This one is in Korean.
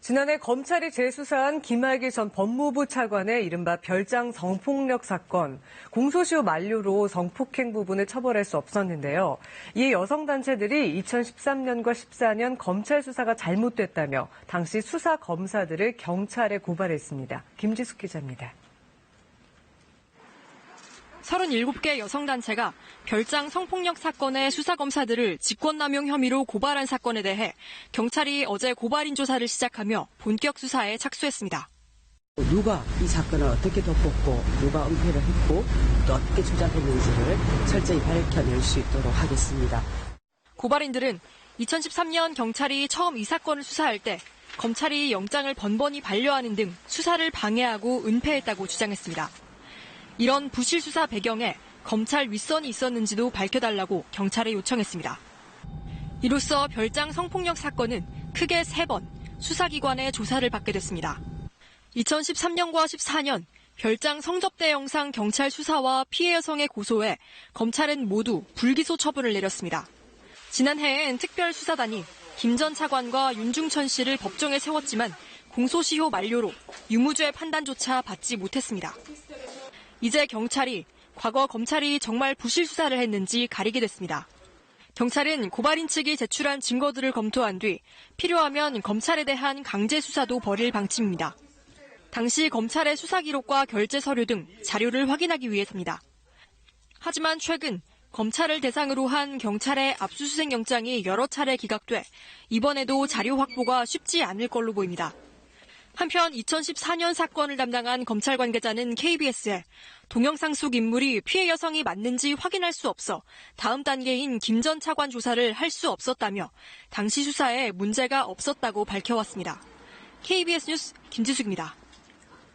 지난해 검찰이 재수사한 김학의 전 법무부 차관의 이른바 별장 성폭력 사건, 공소시효 만료로 성폭행 부분을 처벌할 수 없었는데요. 이에 여성단체들이 2013년과 14년 검찰 수사가 잘못됐다며 당시 수사 검사들을 경찰에 고발했습니다. 김지숙 기자입니다. 37개 여성단체가 별장 성폭력 사건의 수사검사들을 직권남용 혐의로 고발한 사건에 대해 경찰이 어제 고발인 조사를 시작하며 본격 수사에 착수했습니다. 누가 이 사건을 어떻게 덮었고 누가 은폐를 했고 또 어떻게 조작했는지를 철저히 밝혀낼 수 있도록 하겠습니다. 고발인들은 2013년 경찰이 처음 이 사건을 수사할 때 검찰이 영장을 번번이 반려하는 등 수사를 방해하고 은폐했다고 주장했습니다. 이런 부실 수사 배경에 검찰 윗선이 있었는지도 밝혀달라고 경찰에 요청했습니다. 이로써 별장 성폭력 사건은 크게 3번 수사기관의 조사를 받게 됐습니다. 2013년과 14년 별장 성접대 영상 경찰 수사와 피해 여성의 고소에 검찰은 모두 불기소 처분을 내렸습니다. 지난해엔 특별수사단이 김 전 차관과 윤중천 씨를 법정에 세웠지만 공소시효 만료로 유무죄 판단조차 받지 못했습니다. 이제 경찰이 과거 검찰이 정말 부실 수사를 했는지 가리게 됐습니다. 경찰은 고발인 측이 제출한 증거들을 검토한 뒤 필요하면 검찰에 대한 강제 수사도 벌일 방침입니다. 당시 검찰의 수사 기록과 결제 서류 등 자료를 확인하기 위해서입니다. 하지만 최근 검찰을 대상으로 한 경찰의 압수수색 영장이 여러 차례 기각돼 이번에도 자료 확보가 쉽지 않을 걸로 보입니다. 한편 2014년 사건을 담당한 검찰 관계자는 KBS에 동영상 속 인물이 피해 여성이 맞는지 확인할 수 없어 다음 단계인 김 전 차관 조사를 할 수 없었다며 당시 수사에 문제가 없었다고 밝혀왔습니다. KBS 뉴스 김지숙입니다.